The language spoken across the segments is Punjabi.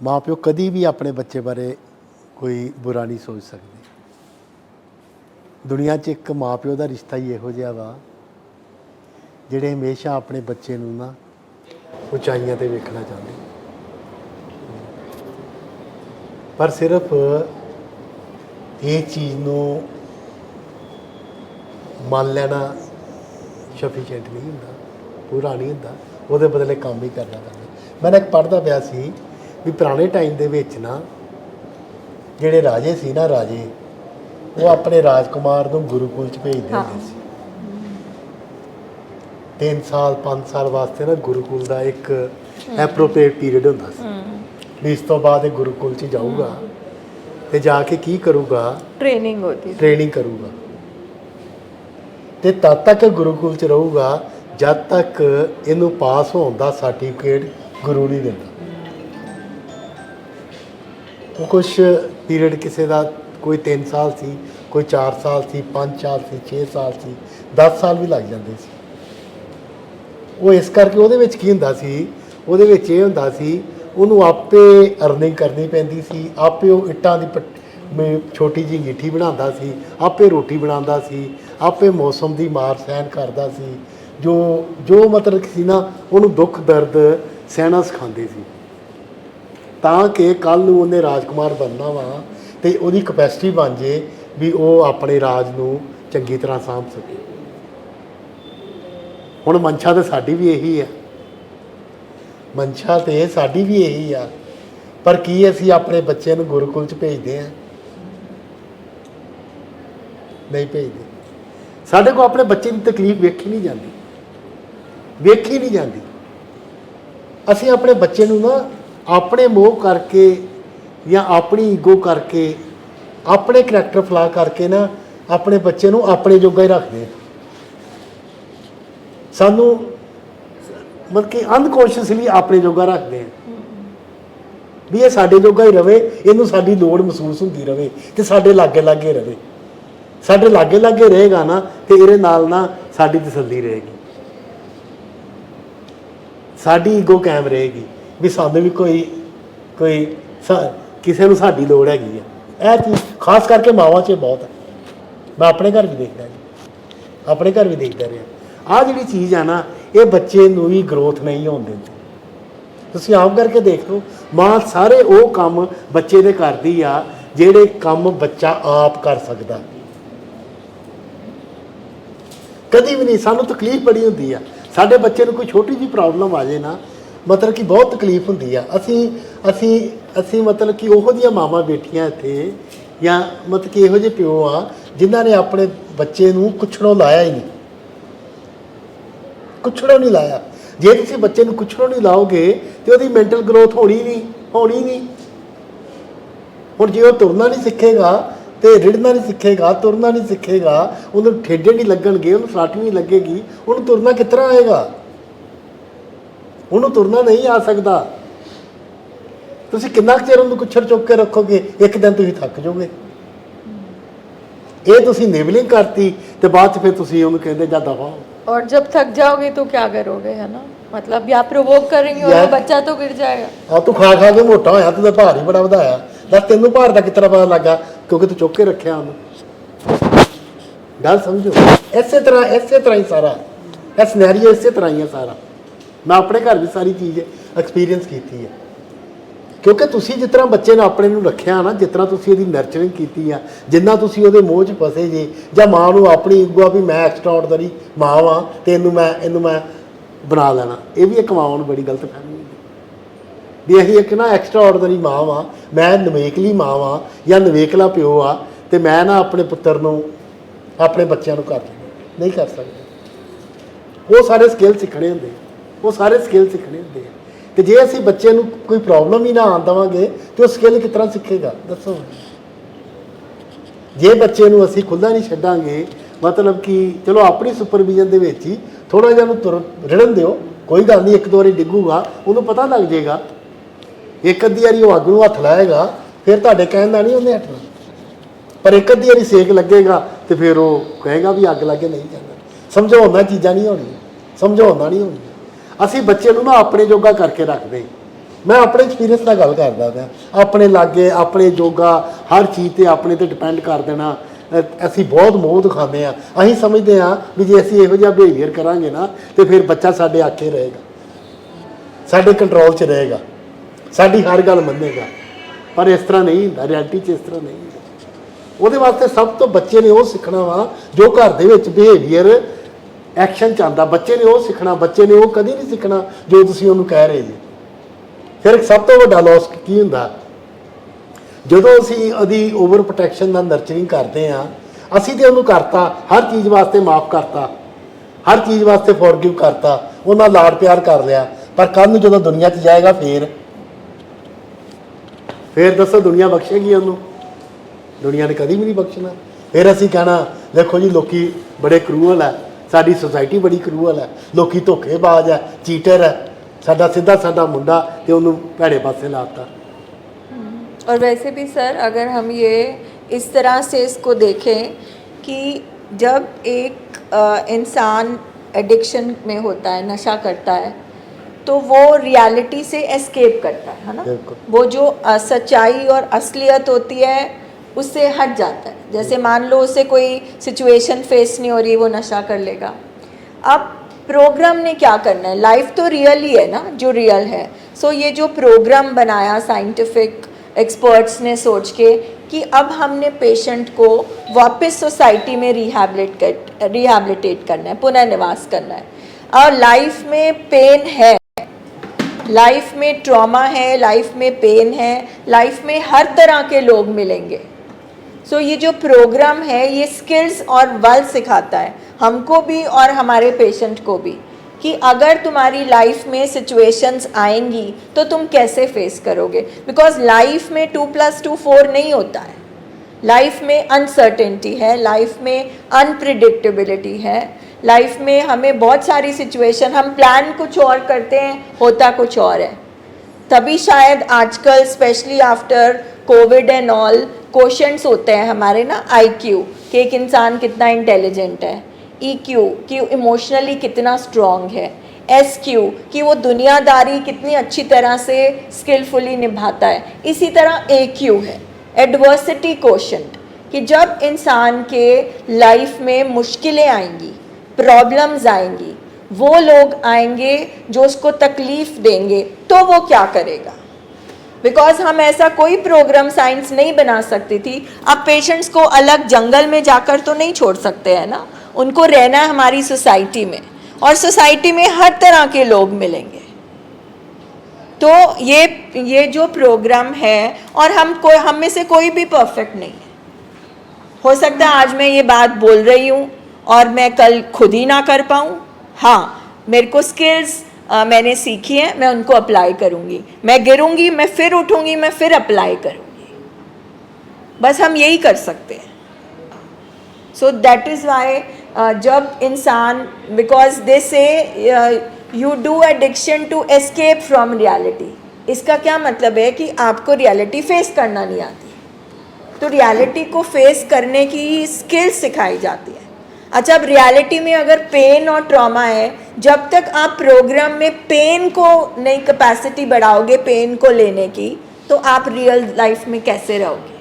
माँ प्यो कभी भी अपने बच्चे बारे कोई बुरा नहीं सोच सकते। दुनिया च एक माँ प्यो का रिश्ता ही इहो जिहा वा जिहड़े हमेशा अपने बच्चे नूं ना उचाइयां ते वेखना चाहुंदे, पर सिर्फ इस चीज़ नूं मान लेना सफिशिएंट नहीं हुंदा, पूरा नहीं हुंदा, ਉਹਦੇ बदले काम ही करना पैंदा। मैं एक पढ़दा पिया सी भी पुराने टाइम दे विच ना ਜਿਹੜੇ राजे सी ना राजे वो अपने राजकुमार नूं गुरुकुल च भेजदे हुंदे सी। 3 साल 5 साल वास्ते ना गुरुकुल का एक एप्रोप्रिएट पीरियड हुंदा सी भी इस तो बाद गुरुकुल च जाऊगा ते जाके की करूगा, ट्रेनिंग करूगा ते तद तक गुरुकुल च रहूगा जब तक इनू पास होने का सर्टिफिकेट गुरु नहीं देता। वो कुछ पीरियड किसी का कोई 3 साल सी, कोई 4 साल सी, 5 साल सी, 6 साल सी, 10 साल भी लग जाते सी। वो इस करके ਉਹਦੇ ਵਿੱਚ ਕੀ ਹੁੰਦਾ ਸੀ, ਉਹਦੇ ਵਿੱਚ ਇਹ ਹੁੰਦਾ ਸੀ ਉਹਨੂੰ ਆਪੇ ਅਰਨਿੰਗ ਕਰਨੀ ਪੈਂਦੀ ਸੀ, ਆਪੇ ਉਹ ਇੱਟਾਂ ਦੀ ਛੋਟੀ ਜਿਹੀ ਗਿੱਠੀ ਬਣਾਉਂਦਾ ਸੀ, ਆਪੇ ਰੋਟੀ ਬਣਾਉਂਦਾ ਸੀ, ਆਪੇ ਮੌਸਮ ਦੀ ਮਾਰ ਸਹਿਣ ਕਰਦਾ ਸੀ। ਜੋ ਮਤਲਬ ਸੀ ਨਾ ਉਹਨੂੰ ਦੁੱਖ ਦਰਦ ਸਹਿਣਾ ਸਿਖਾਉਂਦੇ ਸੀ ਤਾਂ ਕਿ ਕੱਲ੍ਹ ਨੂੰ ਉਹਨੇ ਰਾਜਕੁਮਾਰ ਬਣਨਾ ਵਾ ਅਤੇ ਉਹਦੀ ਕਪੈਸਿਟੀ ਬਣ ਜੇ ਵੀ ਉਹ ਆਪਣੇ ਰਾਜ ਨੂੰ ਚੰਗੀ ਤਰ੍ਹਾਂ ਸਾਂਭ ਸਕੇ। ਹੁਣ ਮਨਸ਼ਾ ਤਾਂ ਸਾਡੀ ਵੀ ਇਹੀ ਆ, ਮਨਸ਼ਾ ਤਾਂ ਸਾਡੀ ਵੀ ਇਹੀ ਆ, ਪਰ ਕੀ ਅਸੀਂ ਆਪਣੇ ਬੱਚੇ ਨੂੰ ਗੁਰੂਕੁਲ 'ਚ ਭੇਜਦੇ ਹਾਂ? ਨਹੀਂ ਭੇਜਦੇ। ਸਾਡੇ ਕੋਲ ਆਪਣੇ ਬੱਚੇ ਦੀ ਤਕਲੀਫ ਵੇਖੀ ਨਹੀਂ ਜਾਂਦੀ। ਅਸੀਂ ਆਪਣੇ ਬੱਚੇ ਨੂੰ ਨਾ ਆਪਣੇ ਮੋਹ ਕਰਕੇ ਜਾਂ ਆਪਣੀ ਈਗੋ ਕਰਕੇ, ਆਪਣੇ ਕਰੈਕਟਰ ਫਲਾ ਕਰਕੇ ਨਾ ਆਪਣੇ ਬੱਚੇ ਨੂੰ ਆਪਣੇ ਜੋਗਾ ਹੀ ਰੱਖਦੇ ਹਾਂ। ਸਾਨੂੰ ਮਤਲਬ ਕਿ ਅਨਕੌਂਸ਼ੀਅਸਲੀ ਆਪਣੇ ਜੋਗਾ ਰੱਖਦੇ ਹਾਂ ਵੀ ਇਹ ਸਾਡੇ ਜੋਗਾ ਹੀ ਰਵੇ, ਇਹਨੂੰ ਸਾਡੀ ਲੋੜ ਮਹਿਸੂਸ ਹੁੰਦੀ ਰਵੇ ਤੇ ਸਾਡੇ ਲਾਗੇ ਲਾਗੇ ਰਵੇ। ਸਾਡੇ ਲਾਗੇ ਲਾਗੇ ਰਹੇਗਾ ਨਾ ਤੇ ਇਹਦੇ ਨਾਲ ਨਾ ਸਾਡੀ ਤਸੱਲੀ ਰਹੇਗੀ, ਸਾਡੀ ਈਗੋ ਕਾਇਮ ਰਹੇਗੀ ਵੀ ਸਾਨੂੰ ਵੀ ਕੋਈ ਕਿਸੇ ਨੂੰ ਸਾਡੀ ਲੋੜ ਹੈਗੀ ਆ। ਇਹ ਚੀਜ਼ ਖਾਸ ਕਰਕੇ ਮਾਵਾਂ 'ਚ ਬਹੁਤ ਹੈ। ਮੈਂ ਆਪਣੇ ਘਰ ਵੀ ਦੇਖਦਾ ਜੀ, ਆਪਣੇ ਘਰ ਵੀ ਦੇਖਦਾ ਰਿਹਾ। ਆਹ ਜਿਹੜੀ ਚੀਜ਼ ਆ ਨਾ ਇਹ ਬੱਚੇ ਨੂੰ ਵੀ ਗਰੋਥ ਨਹੀਂ ਹੋਣ ਦਿੰਦੀ। ਤੁਸੀਂ ਆਮ ਕਰਕੇ ਦੇਖ ਲਓ, ਮਾਂ ਸਾਰੇ ਉਹ ਕੰਮ ਬੱਚੇ ਦੇ ਕਰਦੀ ਆ ਜਿਹੜੇ ਕੰਮ ਬੱਚਾ ਆਪ ਕਰ ਸਕਦਾ। ਕਦੀ ਵੀ ਨਹੀਂ। ਸਾਨੂੰ ਤਕਲੀਫ ਬੜੀ ਹੁੰਦੀ ਆ, ਸਾਡੇ ਬੱਚੇ ਨੂੰ ਕੋਈ ਛੋਟੀ ਜਿਹੀ ਪ੍ਰੋਬਲਮ ਆ ਜਾਏ ਨਾ ਮਤਲਬ ਕਿ ਬਹੁਤ ਤਕਲੀਫ ਹੁੰਦੀ ਆ। ਅਸੀਂ ਮਤਲਬ ਕਿ ਉਹੋ ਜਿਹੀਆਂ ਮਾਵਾਂ ਬੈਠੀਆਂ ਇੱਥੇ ਜਾਂ ਮਤਲਬ ਕਿ ਇਹੋ ਜਿਹੇ ਪਿਓ ਆ ਜਿਨ੍ਹਾਂ ਨੇ ਆਪਣੇ ਬੱਚੇ ਨੂੰ ਕੁਛੜੋਂ ਲਾਇਆ ਹੀ ਨਹੀਂ, ਕੁਛੜੋਂ ਨਹੀਂ ਲਾਇਆ। ਜੇ ਤੁਸੀਂ ਬੱਚੇ ਨੂੰ ਕੁਛੜੋਂ ਨਹੀਂ ਲਾਓਗੇ ਤਾਂ ਉਹਦੀ ਮੈਂਟਲ ਗਰੋਥ ਹੋਣੀ ਨਹੀਂ। ਹੁਣ ਜੇ ਉਹ ਤੁਰਨਾ ਨਹੀਂ ਸਿੱਖੇਗਾ ਤੇ ਰਿੜਨਾ ਨਹੀਂ ਸਿੱਖੇਗਾ, ਤੁਰਨਾ ਨਹੀਂ ਸਿੱਖੇਗਾ, ਉਹਨੂੰ ਠੇਡੇ ਨਹੀਂ ਲੱਗਣਗੇ, ਉਹਨੂੰ ਸੱਟ ਨਹੀਂ ਲੱਗੇਗੀ, ਉਹਨੂੰ ਤੁਰਨਾ ਕਿਸ ਤਰ੍ਹਾਂ ਆਏਗਾ? ਉਹਨੂੰ ਤੁਰਨਾ ਨਹੀਂ ਆ ਸਕਦਾ। ਤੁਸੀਂ ਕਿੰਨਾ ਕੁ ਚਿਰ ਉਹਨੂੰ ਕੁੱਛੜ ਚੁੱਕ ਕੇ ਰੱਖੋਗੇ? ਇੱਕ ਦਿਨ ਤੁਸੀਂ ਥੱਕ ਜਾਓਗੇ। ਇਹ ਤੁਸੀਂ ਨਿਵਲਿੰਗ ਕਰਤੀ ਤੇ ਬਾਅਦ 'ਚ ਫਿਰ ਤੁਸੀਂ ਉਹਨੂੰ ਕਹਿੰਦੇ ਜਾ ਦਫਾ ਹੋ। और जब थक जाओगे तो क्या करोगे, है ना? मतलब या प्रोवोक करेंगे और बच्चा तो गिर जाएगा। हाँ, तू खा खा के मोटा होया, तू भार ही बड़ा ਵਧਾਇਆ। ਦੱਸ ਤੈਨੂੰ ਭਾਰ ਦਾ ਕਿਸ ਤਰ੍ਹਾਂ ਪਤਾ ਲੱਗਾ? ਕਿਉਂਕਿ ਤੂੰ ਚੁੱਕ ਕੇ ਰੱਖਿਆ ਉਹਨੂੰ। ਗੱਲ ਸਮਝੋ। ਇਸੇ ਤਰ੍ਹਾਂ ਹੀ ਸਾਰਾ ਇਹ ਸਿਨੈਰੀਓ ਇਸੇ ਤਰ੍ਹਾਂ ਹੀ ਹੈ ਸਾਰਾ। ਮੈਂ ਆਪਣੇ ਘਰ ਵੀ ਸਾਰੀ ਚੀਜ਼ ਐਕਸਪੀਰੀਅੰਸ ਕੀਤੀ ਹੈ। ਕਿਉਂਕਿ ਤੁਸੀਂ ਜਿਸ ਤਰ੍ਹਾਂ ਬੱਚੇ ਨੂੰ ਆਪਣੇ ਨੂੰ ਰੱਖਿਆ ਨਾ, ਜਿਸ ਤਰ੍ਹਾਂ ਤੁਸੀਂ ਇਹਦੀ ਨਰਚਰਿੰਗ ਕੀਤੀ ਆ, ਜਿੰਨਾ ਤੁਸੀਂ ਉਹਦੇ ਮੋਹ 'ਚ ਫਸੇ ਜੇ, ਜਾਂ ਮਾਂ ਨੂੰ ਆਪਣੀ ਈਗੋ ਆ ਵੀ ਮੈਂ ਐਕਸਟਰਾ ਆਰਡੀਨਰੀ ਮਾਂ ਵਾਂ ਅਤੇ ਇਹਨੂੰ ਮੈਂ ਬਣਾ ਲੈਣਾ। ਇਹ ਵੀ ਇੱਕ ਮਾਵਾਂ ਨੂੰ ਬੜੀ ਗਲਤ ਫਹਿਮੀ ਹੁੰਦੀ ਵੀ ਅਸੀਂ ਇੱਕ ਨਾ ਐਕਸਟਰਾ ਆਰਡੀਨਰੀ ਮਾਂ ਵਾਂ, ਮੈਂ ਨਵੇਕਲੀ ਮਾਂ ਵਾਂ ਜਾਂ ਨਵੇਕਲਾ ਪਿਓ ਆ ਅਤੇ ਮੈਂ ਨਾ ਆਪਣੇ ਪੁੱਤਰ ਨੂੰ ਆਪਣੇ ਬੱਚਿਆਂ ਨੂੰ ਕਰ ਨਹੀਂ ਕਰ ਸਕਦੇ। ਉਹ ਸਾਰੇ ਸਕਿੱਲ ਸਿੱਖਣੇ ਹੁੰਦੇ ਆ। ਤੇ ਜੇ ਅਸੀਂ ਬੱਚੇ ਨੂੰ ਕੋਈ ਪ੍ਰੋਬਲਮ ਹੀ ਨਾ ਆਉਣ ਦੇਵਾਂਗੇ ਤਾਂ ਉਹ ਸਕਿੱਲ ਕਿਸ ਤਰ੍ਹਾਂ ਸਿੱਖੇਗਾ? ਦੱਸੋ। ਜੇ ਬੱਚੇ ਨੂੰ ਅਸੀਂ ਖੁੱਲ੍ਹਾ ਨਹੀਂ ਛੱਡਾਂਗੇ, ਮਤਲਬ ਕਿ ਚਲੋ ਆਪਣੀ ਸੁਪਰਵਿਜ਼ਨ ਦੇ ਵਿੱਚ ਹੀ ਥੋੜ੍ਹਾ ਜਿਹਾ ਉਹਨੂੰ ਰਿੜਨ ਦਿਓ, ਕੋਈ ਗੱਲ ਨਹੀਂ। ਇੱਕ ਦੋ ਵਾਰੀ ਡਿੱਗੂਗਾ, ਉਹਨੂੰ ਪਤਾ ਲੱਗ ਜਾਏਗਾ। ਇੱਕ ਅੱਧੀ ਵਾਰੀ ਉਹ ਅੱਗ ਨੂੰ ਹੱਥ ਲਾਏਗਾ, ਫਿਰ ਤੁਹਾਡੇ ਕਹਿਣ ਦਾ ਨਹੀਂ ਉਹਨੇ ਹਟਣਾ। ਪਰ ਇੱਕ ਅੱਧੀ ਵਾਰੀ ਸੇਕ ਲੱਗੇਗਾ ਤੇ ਫਿਰ ਉਹ ਕਹੇਗਾ ਵੀ ਅੱਗ ਲੱਗੇ ਨਹੀਂ ਜਾਂਦਾ। ਸਮਝਾਉਣ ਨਾਲ ਚੀਜ਼ਾਂ ਨਹੀਂ ਹੋਣੀਆਂ, ਸਮਝਾਉਣ ਨਾਲ ਨਹੀਂ ਹੋਣੀਆਂ। ਅਸੀਂ ਬੱਚੇ ਨੂੰ ਨਾ ਆਪਣੇ ਜੋਗਾ ਕਰਕੇ ਰੱਖਦੇ मैं अपने एक्सपीरियंस ਨਾਲ ਗੱਲ ਕਰਦਾ ਪਿਆ, ਆਪਣੇ ਲਾਗੇ ਆਪਣੇ ਜੋਗਾ ਹਰ ਚੀਜ਼ ਤੇ ਆਪਣੇ ਤੇ ਡਿਪੈਂਡ ਕਰ ਦੇਣਾ। ਅਸੀਂ ਬਹੁਤ ਮੋਹ ਦਿਖਾਉਂਦੇ ਆ, ਅਸੀਂ ਸਮਝਦੇ ਆ ਵੀ ਜੇ ਅਸੀਂ ਇਹੋ ਜਿਹਾ ਬਿਹੇਵੀਅਰ ਕਰਾਂਗੇ ਨਾ ਤੇ ਫਿਰ ਬੱਚਾ ਸਾਡੇ ਆਖੇ ਰਹੇਗਾ, ਸਾਡੇ ਕੰਟਰੋਲ 'ਚ ਰਹੇਗਾ, ਸਾਡੀ ਹਰ ਗੱਲ ਮੰਨੇਗਾ। ਪਰ ਇਸ ਤਰ੍ਹਾਂ ਨਹੀਂ ਹੁੰਦਾ, ਰਿਐਲਿਟੀ 'ਚ ਇਸ ਤਰ੍ਹਾਂ ਨਹੀਂ ਹੁੰਦਾ। ਉਹਦੇ ਵਾਸਤੇ ਸਭ ਤੋਂ ਬੱਚੇ ਨੇ ਉਹ ਸਿੱਖਣਾ ਵਾ ਜੋ ਘਰ ਦੇ ਵਿੱਚ ਬਿਹੇਵੀਅਰ ਐਕਸ਼ਨ 'ਚ ਆਉਂਦਾ, ਬੱਚੇ ਨੇ ਉਹ ਸਿੱਖਣਾ। ਬੱਚੇ ਨੇ ਉਹ ਕਦੀ ਨਹੀਂ ਸਿੱਖਣਾ ਜੋ ਤੁਸੀਂ ਉਹਨੂੰ ਕਹਿ ਰਹੇ ਜੀ। ਫਿਰ ਸਭ ਤੋਂ ਵੱਡਾ ਲੋਸ ਕੀ ਹੁੰਦਾ, ਜਦੋਂ ਅਸੀਂ ਉਹਦੀ ਓਵਰ ਪ੍ਰੋਟੈਕਸ਼ਨ ਦਾ ਨਰਚਰਿੰਗ ਕਰਦੇ ਹਾਂ, ਅਸੀਂ ਤੇ ਉਹਨੂੰ ਕਰਤਾ, ਹਰ ਚੀਜ਼ ਵਾਸਤੇ ਮਾਫ ਕਰਤਾ, ਹਰ ਚੀਜ਼ ਵਾਸਤੇ ਫੋਰਗਿਵ ਕਰਤਾ, ਉਹਨਾਂ ਲਾਡ ਪਿਆਰ ਕਰ ਲਿਆ। ਪਰ ਕੱਲ੍ਹ ਨੂੰ ਜਦੋਂ ਦੁਨੀਆ 'ਚ ਜਾਏਗਾ ਫਿਰ ਦੱਸੋ ਦੁਨੀਆ ਬਖਸ਼ੇਗੀ ਉਹਨੂੰ? ਦੁਨੀਆ ਨੇ ਕਦੀ ਵੀ ਨਹੀਂ ਬਖਸ਼ਣਾ। ਫਿਰ ਅਸੀਂ ਕਹਿਣਾ ਦੇਖੋ ਜੀ ਲੋਕੀ ਬੜੇ ਕਰੂਅਲ ਹੈ, ਸਾਡੀ ਸੁਸਾਇਟੀ ਬੜੀ ਕਰੂਅਲ ਹੈ, ਲੋਕੀ ਧੋਖੇਬਾਜ਼ ਹੈ, ਚੀਟਰ ਹੈ, ਸਾਡਾ ਸਿੱਧਾ ਸਾਡਾ ਮੁੰਡਾ ਤੇ ਉਹਨੂੰ ਭੈੜੇ ਪਾਸੇ ਲਾਤਾ। और वैसे भी सर अगर हम ये इस तरह से इसको देखें कि जब एक इंसान एडिक्शन में होता है, नशा करता है, तो वो रियलिटी से एस्केप करता है ना, वो जो सच्चाई और असलियत होती है उससे हट जाता है। जैसे मान लो उसे कोई सिचुएशन फेस नहीं हो रही, वो नशा कर लेगा। अब प्रोग्राम ने क्या करना है, लाइफ तो रियल ही है ना, जो रियल है। सो ये जो प्रोग्राम बनाया साइंटिफिक एक्सपर्ट्स ने सोच के कि अब हमने पेशेंट को वापस सोसाइटी में रिहैबिलिटेट करना है, पुनर्निवास करना है। और लाइफ में पेन है, लाइफ में ट्रॉमा है, लाइफ में पेन है, लाइफ में हर तरह के लोग मिलेंगे। सो ये जो प्रोग्राम है ये स्किल्स और बल सिखाता है हमको भी और हमारे पेशेंट को भी, कि अगर तुम्हारी लाइफ में सिचुएशंस आएंगी तो तुम कैसे फेस करोगे। बिकॉज लाइफ में 2+2 4 नहीं होता है, लाइफ में अनसर्टेनिटी है, लाइफ में अनप्रिडिक्टेबिलिटी है, लाइफ में हमें बहुत सारी सिचुएशन, हम प्लान कुछ और करते हैं, होता कुछ और है। तभी शायद आजकल specially after Covid and all questions होते हैं हमारे ना, IQ कि एक इंसान कितना इंटेलिजेंट है, EQ कि इमोशनली कितना स्ट्रॉन्ग है, SQ कि वो दुनियादारी कितनी अच्छी तरह से स्किलफुली निभाता है। इसी तरह AQ है एडवर्सिटी कोशेंट, कि जब इंसान के लाइफ में मुश्किलें आएंगी, प्रॉब्लम्स आएंगी, वो लोग आएंगे जो उसको तकलीफ़ देंगे, तो वो क्या करेगा। बिकॉज हम ऐसा कोई प्रोग्राम साइंस नहीं बना सकती थी। अब पेशेंट्स को अलग जंगल में जाकर तो नहीं छोड़ सकते हैं ना, उनको रहना है हमारी सोसाइटी में, और सोसाइटी में हर तरह के लोग मिलेंगे। तो ये जो प्रोग्राम है, और हम में से कोई भी परफेक्ट नहीं है। हो सकता है आज मैं ये बात बोल रही हूँ और मैं कल खुद ही ना कर पाऊँ। हाँ, मेरे को स्किल्स मैंने सीखी है, मैं उनको अप्लाई करूँगी, मैं गिरूँगी, मैं फिर उठूँगी, मैं फिर अप्लाई करूँगी। बस हम यही कर सकते हैं। सो दैट इज़ वाई जब इंसान, because they say you do addiction to escape from reality, इसका क्या मतलब है कि आपको रियलिटी फेस करना नहीं आती, तो रियलिटी को फेस करने की स्किल सिखाई जाती है। अच्छा, अब रियलिटी में अगर पेन और ट्रॉमा है, जब तक आप प्रोग्राम में पेन को नई कैपेसिटी बढ़ाओगे पेन को लेने की, तो आप रियल लाइफ में कैसे रहोगे।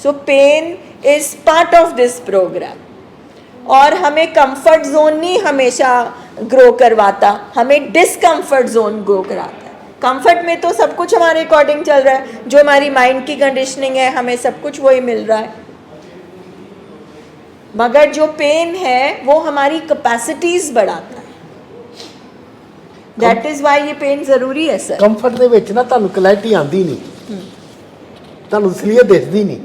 So pain is part of this programme. और हमें कंफर्ट जोन नहीं हमेशा ग्रो करवाता, हमें डिसकंफर्ट जोन ग्रो कराता है। कंफर्ट में तो सब कुछ हमारे अकॉर्डिंग चल रहा है, जो हमारी माइंड की कंडीशनिंग है, हमें सब कुछ वही मिल रहा है। मगर जो पेन है वो हमारी कैपेसिटीज बढ़ाता है। दैट इज वाई ये पेन जरूरी है सर। ਕੰਫਰਟ ਦੇ ਵਿੱਚ ਨਾ ਤੁਹਾਨੂੰ ਕਲੈਰਿਟੀ ਆਂਦੀ ਨਹੀਂ, ਤੁਹਾਨੂੰ ਅਸਲੀਅਤ ਦਿਸਦੀ ਨਹੀਂ।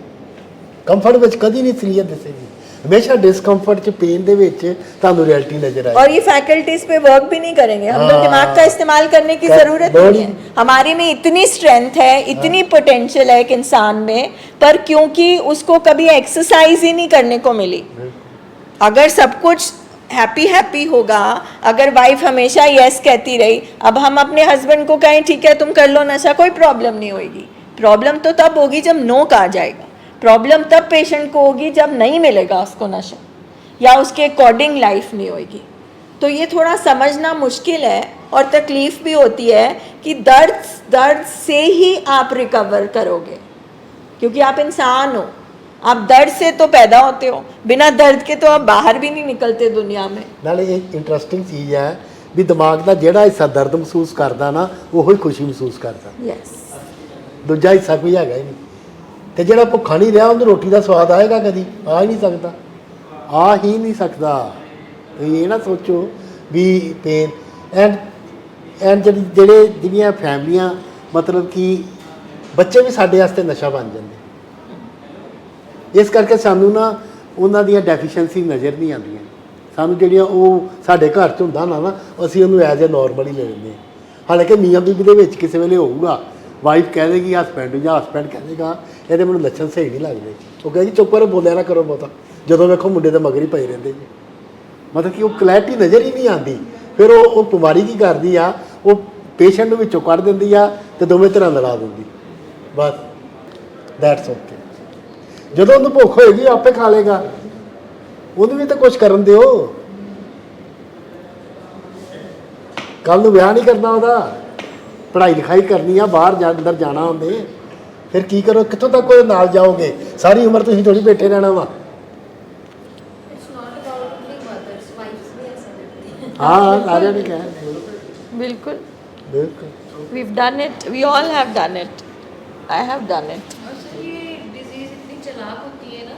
ਕੰਫਰਟ ਵਿੱਚ ਕਦੀ ਨਹੀਂ ਅਸਲੀਅਤ ਦਿਸੇਗੀ, हमेशा डिस्कम्फर्ट च पेन दे विच तानू रियलिटी नजर आए। और ये फैकल्टीज पे वर्क भी नहीं करेंगे हम लोग, दिमाग का इस्तेमाल करने की जरूरत नहीं है। हमारे में इतनी स्ट्रेंथ है, इतनी पोटेंशियल है एक इंसान में, पर क्योंकि उसको कभी एक्सरसाइज ही नहीं करने को मिली। अगर सब कुछ हैप्पी हैप्पी होगा, अगर वाइफ हमेशा यस कहती रही, अब हम अपने हस्बैंड को कहें ठीक है तुम कर लो नशा, कोई प्रॉब्लम नहीं होगी। प्रॉब्लम तो तब होगी जब नो कहा जाएगा। प्रॉब्लम तब पेशेंट को होगी जब नहीं मिलेगा उसको नशा, या उसके अकॉर्डिंग लाइफ नहीं होगी। तो ये थोड़ा समझना मुश्किल है और तकलीफ़ भी होती है कि दर्द से ही आप रिकवर करोगे, क्योंकि आप इंसान हो, आप दर्द से तो पैदा होते हो, बिना दर्द के तो आप बाहर भी नहीं निकलते दुनिया में। ਨਾਲੇ ਇਹ ਇੰਟਰਸਟਿੰਗ ਚੀਜ਼ ਹੈ ਵੀ ਦਿਮਾਗ ਦਾ ਜਿਹੜਾ ਹਿੱਸਾ ਦਰਦ ਮਹਿਸੂਸ ਕਰਦਾ ਨਾ ਉਹੋ ਹੀ ਖੁਸ਼ੀ ਮਹਿਸੂਸ ਕਰਦਾ, यस, ਦੂਜਾ ਹਿੱਸਾ ਕੋਈ ਹੈਗਾ ਹੀ ਨਹੀਂ। ਤੇ ਜਿਹੜਾ ਭੁੱਖਾ ਨਹੀਂ ਰਿਹਾ ਉਹਨੂੰ ਰੋਟੀ ਦਾ ਸਵਾਦ ਆਏਗਾ ਕਦੀ? ਆ ਹੀ ਨਹੀਂ ਸਕਦਾ, ਆ ਹੀ ਨਹੀਂ ਸਕਦਾ। ਤੁਸੀਂ ਇਹ ਨਾ ਸੋਚੋ ਵੀ ਪੇਨ ਐਂਡ ਜਿਹੜੀਆਂ ਫੈਮਲੀਆਂ ਮਤਲਬ ਕਿ ਬੱਚੇ ਵੀ ਸਾਡੇ ਵਾਸਤੇ ਨਸ਼ਾ ਬਣ ਜਾਂਦੇ, ਇਸ ਕਰਕੇ ਸਾਨੂੰ ਨਾ ਉਹਨਾਂ ਦੀਆਂ ਡੈਫੀਸ਼ੀਐਂਸੀ ਨਜ਼ਰ ਨਹੀਂ ਆਉਂਦੀਆਂ। ਸਾਨੂੰ ਜਿਹੜੀਆਂ ਉਹ ਸਾਡੇ ਘਰ 'ਚ ਹੁੰਦਾ ਨਾ ਅਸੀਂ ਉਹਨੂੰ ਐਜ਼ ਏ ਨੋਰਮਲ ਹੀ ਲੈ ਲੈਂਦੇ ਹਾਂ। ਹਾਲਾਂਕਿ ਮੀਆਂ ਬੀਬੀ ਦੇ ਵਿੱਚ ਕਿਸੇ ਵੇਲੇ ਹੋਊਗਾ, ਵਾਈਫ ਕਹਿ ਦੇਗੀ ਹਸਬੈਂਡ ਜਾਂ ਹਸਬੈਂਡ ਕਹਿ ਦੇਗਾ ਇਹਦੇ ਮੈਨੂੰ ਲੱਛਣ ਸਹੀ ਨਹੀਂ ਲੱਗਦੇ, ਉਹ ਕਹੇਗੀ ਚੁੱਪ ਕਰੋ, ਬੋਲਿਆ ਨਾ ਕਰੋ ਬਹੁਤਾ, ਜਦੋਂ ਵੇਖੋ ਮੁੰਡੇ ਦੇ ਮਗਰ ਹੀ ਪਏ ਰਹਿੰਦੇ ਜੀ। ਮਤਲਬ ਕਿ ਉਹ ਕਲੈਰਿਟੀ ਨਜ਼ਰ ਹੀ ਨਹੀਂ ਆਉਂਦੀ। ਫਿਰ ਉਹ ਬਿਮਾਰੀ ਕੀ ਕਰਦੀ ਆ, ਉਹ ਪੇਸ਼ੈਂਟ ਨੂੰ ਵਿੱਚੋਂ ਕੱਢ ਦਿੰਦੀ ਆ ਤੇ ਦੋਵੇਂ ਤਰ੍ਹਾਂ ਲੜਾ ਦਿੰਦੀ, ਬਸ ਦੈਟਸ ਓਕੇ। ਜਦੋਂ ਉਹਨੂੰ ਭੁੱਖ ਹੋਏਗੀ ਆਪੇ ਖਾ ਲੇਗਾ, ਉਹਨੂੰ ਵੀ ਤਾਂ ਕੁਛ ਕਰਨ ਦਿਓ। ਕੱਲ ਨੂੰ ਵਿਆਹ ਨਹੀਂ ਕਰਨਾ ਉਹਦਾ, ਪੜ੍ਹਾਈ ਲਿਖਾਈ ਕਰਨੀ ਆ, ਬਾਹਰ ਅੰਦਰ ਜਾਣਾ ਹੁੰਦੇ, ਫਿਰ ਕੀ ਕਰੋ, ਕਿੱਥੋਂ ਤੱਕ ਉਹਦੇ ਨਾਲ ਜਾਓਗੇ? ਸਾਰੀ ਉਮਰ ਤੁਸੀਂ ਥੋੜੀ ਬੈਠੇ ਰਹਿਣਾ ਵਾ। हाँ सारे ने कहा बिल्कुल, बिल्कुल we've done it, we all have done it, I have done it। और सर ये डिजीज़ इतनी चालाक होती है ना,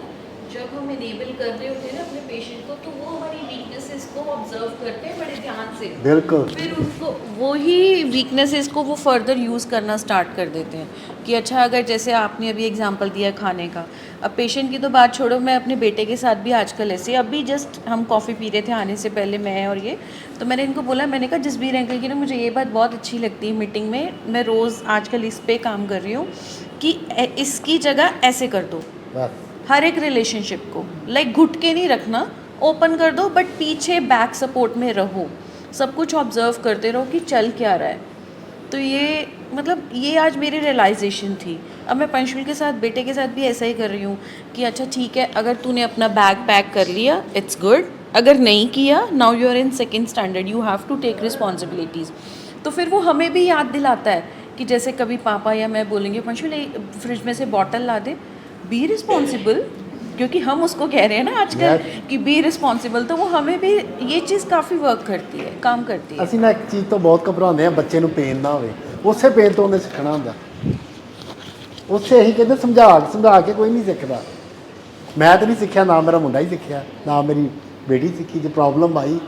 जब हम इनेबल कर रहे होते हैं ना अपने पेशेंट को, तो वो हमारी वीकनेसेस को ऑब्जर्व करते हैं बड़े ध्यान से, बिल्कुल। फिर उनको वही वीकनेसेस को वो फर्दर यूज़ करना स्टार्ट कर देते हैं कि अच्छा, अगर जैसे आपने अभी एग्जांपल दिया खाने का, अब पेशेंट की तो बात छोड़ो, मैं अपने बेटे के साथ भी आजकल ऐसे, अभी जस्ट हम कॉफ़ी पी रहे थे आने से पहले, मैं और ये, तो मैंने इनको बोला, मैंने कहा जसबीर अंकल की ना मुझे ये बात बहुत अच्छी लगती है मीटिंग में, मैं रोज़ आजकल इस पे काम कर रही हूँ कि इसकी जगह ऐसे कर दो बस हर एक रिलेशनशिप को, लाइक घुट के नहीं रखना, ओपन कर दो, बट पीछे बैक सपोर्ट में रहो, सब कुछ ऑब्जर्व करते रहो कि चल क्या रहा है। तो ये मतलब ये आज मेरी रियलाइजेशन थी। अब मैं पंचमील के साथ, बेटे के साथ भी ऐसा ही कर रही हूँ कि अच्छा ठीक है, अगर तूने अपना बैग पैक कर लिया इट्स गुड, अगर नहीं किया, now you are in second standard, you have to take responsibilities. तो फिर वो हमें भी याद दिलाता है कि जैसे कभी पापा या मैं बोलेंगे पंचमील फ्रिज में से बॉटल ला दे, बी रिस्पॉन्सिबल, क्योंकि हम उसको कह रहे हैं ना आजकल कि बी रिस्पॉन्सिबल, तो वो हमें भी ये चीज़ काफ़ी वर्क करती है, काम करती है। ਅਸੀਂ ਨਾ ਇੱਕ ਚੀਜ਼ ਤੋਂ ਬਹੁਤ ਘਬਰਾਉਂਦੇ ਆ, ਬੱਚੇ ਨੂੰ ਪੇਨ ਨਾ ਹੋਵੇ, ਉਸੇ ਪੇਨ ਤੋਂ ਉਹਨੇ ਸਿੱਖਣਾ ਹੁੰਦਾ, ਉਸੇ ਇਹੀ ਕਹਿੰਦੇ ਸਮਝਾ ਕੇ ਕੋਈ ਨਹੀਂ ਸਿੱਖਦਾ। ਮੈਂ ਤਾਂ ਨਹੀਂ ਸਿੱਖਿਆ, ਨਾ ਮੇਰਾ ਮੁੰਡਾ ਹੀ ਸਿੱਖਿਆ, ਨਾ ਮੇਰੀ ਬੇਟੀ ਸਿੱਖੀ। ਜੇ ਪ੍ਰੋਬਲਮ ਆਈ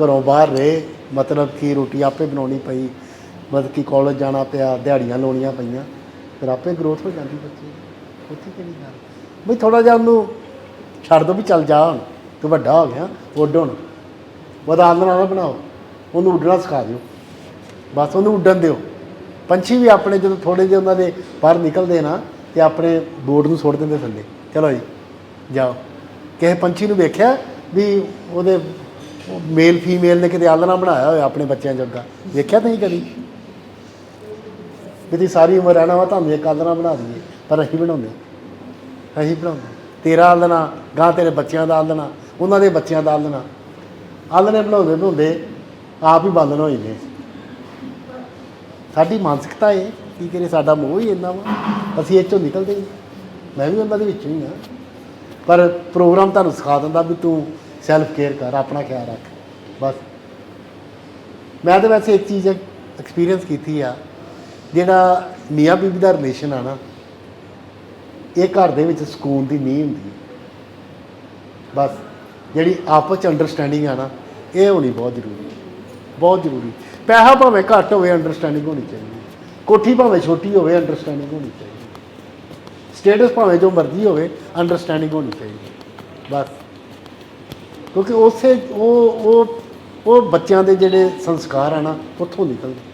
ਘਰੋਂ ਬਾਹਰ ਰਹੇ, ਮਤਲਬ ਕਿ ਰੋਟੀ ਆਪੇ ਬਣਾਉਣੀ ਪਈ, ਮਤਲਬ ਕਿ ਕਾਲਜ ਜਾਣਾ ਪਿਆ, ਦਿਹਾੜੀਆਂ ਲਾਉਣੀਆਂ ਪਈਆਂ, ਫਿਰ ਆਪੇ ਗਰੋਥ ਹੋ ਜਾਂਦੀ ਬੱਚੇ ਦੀ। ਉੱਥੇ ਕਿਹੜੀ ਗੱਲ ਬਈ, ਥੋੜ੍ਹਾ ਜਿਹਾ ਉਹਨੂੰ ਛੱਡ ਦਿਓ ਵੀ ਚੱਲ ਜਾ, ਹੁਣ ਤੂੰ ਵੱਡਾ ਹੋ ਗਿਆ, ਉੱਡ ਹੁਣ, ਉਹਦਾ ਆਲਣਾ ਨਾ ਬਣਾਓ, ਉਹਨੂੰ ਉੱਡਣਾ ਸਿਖਾ ਦਿਓ, ਬਸ ਉਹਨੂੰ ਉੱਡਣ ਦਿਓ। ਪੰਛੀ ਵੀ ਆਪਣੇ ਜਦੋਂ ਥੋੜ੍ਹੇ ਜਿਹੇ ਉਹਨਾਂ ਦੇ ਬਾਹਰ ਨਿਕਲਦੇ ਨਾ ਤੇ ਆਪਣੇ ਬੋਰਡ ਨੂੰ ਸੁੱਟ ਦਿੰਦੇ ਥੱਲੇ, ਚਲੋ ਜੀ ਜਾਓ। ਕਿਸੇ ਪੰਛੀ ਨੂੰ ਵੇਖਿਆ ਵੀ ਉਹਦੇ ਮੇਲ ਫੀਮੇਲ ਨੇ ਕਿਤੇ ਆਲਣਾ ਬਣਾਇਆ ਹੋਇਆ ਆਪਣੇ ਬੱਚਿਆਂ ਜੋਗਾ? ਵੇਖਿਆ ਤੁਸੀਂ ਕਦੀ? ਵੀ ਤੁਸੀਂ ਸਾਰੀ ਉਮਰ ਰਹਿਣਾ ਵਾ, ਤੁਹਾਨੂੰ ਇੱਕ ਆਲਣਾ ਬਣਾ ਦਈਏ, ਪਰ ਅਸੀਂ ਬਣਾਉਂਦੇ, ਤੇਰਾ ਆਲਣਾ ਗਾਂ, ਤੇਰੇ ਬੱਚਿਆਂ ਦਾ ਆਲਣਾ, ਉਹਨਾਂ ਦੇ ਬੱਚਿਆਂ ਦਾ ਆਲਣਾ, ਆਲਣੇ ਬਣਾਉਂਦੇ ਆਪ ਹੀ ਬਾਲਣ ਹੋ ਜਾਂਦੇ। ਸਾਡੀ ਮਾਨਸਿਕਤਾ ਇਹ ਕੀ ਕਰੇ, ਸਾਡਾ ਮੋਹ ਹੀ ਇੰਨਾ ਵਾ, ਅਸੀਂ ਇਹ 'ਚੋਂ ਨਿਕਲਦੇ ਹੀ। ਮੈਂ ਵੀ ਉਹਨਾਂ ਦੇ ਵਿੱਚੋਂ ਹੀ ਹਾਂ, ਪਰ ਪ੍ਰੋਗਰਾਮ ਤੁਹਾਨੂੰ ਸਿਖਾ ਦਿੰਦਾ ਵੀ ਤੂੰ ਸੈਲਫ ਕੇਅਰ ਕਰ, ਆਪਣਾ ਖਿਆਲ ਰੱਖ, ਬਸ। ਮੈਂ ਤਾਂ ਵੈਸੇ ਇੱਕ ਚੀਜ਼ ਐਕਸਪੀਰੀਅੰਸ ਕੀਤੀ ਆ, ਜਿਹੜਾ ਮੀਆਂ ਬੀਬੀ ਦਾ ਰਿਲੇਸ਼ਨ ਆ ਨਾ, ਇਹ ਘਰ ਦੇ ਵਿੱਚ ਸਕੂਨ ਦੀ ਨੀਂਹ ਹੁੰਦੀ ਹੈ, ਬਸ। ਜਿਹੜੀ ਆਪਸ 'ਚ ਅੰਡਰਸਟੈਂਡਿੰਗ ਆ ਨਾ, ਇਹ ਹੋਣੀ ਬਹੁਤ ਜ਼ਰੂਰੀ, ਬਹੁਤ ਜ਼ਰੂਰੀ। ਪੈਸਾ ਭਾਵੇਂ ਘੱਟ ਹੋਵੇ, ਅੰਡਰਸਟੈਂਡਿੰਗ ਹੋਣੀ ਚਾਹੀਦੀ। ਕੋਠੀ ਭਾਵੇਂ ਛੋਟੀ ਹੋਵੇ, ਅੰਡਰਸਟੈਂਡਿੰਗ ਹੋਣੀ ਚਾਹੀਦੀ। ਸਟੇਟਸ ਭਾਵੇਂ ਜੋ ਮਰਜ਼ੀ ਹੋਵੇ, ਅੰਡਰਸਟੈਂਡਿੰਗ ਹੋਣੀ ਚਾਹੀਦੀ, ਬਸ। ਕਿਉਂਕਿ ਉਸੇ ਉਹ ਬੱਚਿਆਂ ਦੇ ਜਿਹੜੇ ਸੰਸਕਾਰ ਆ ਨਾ, ਉੱਥੋਂ ਨਿਕਲਦੇ।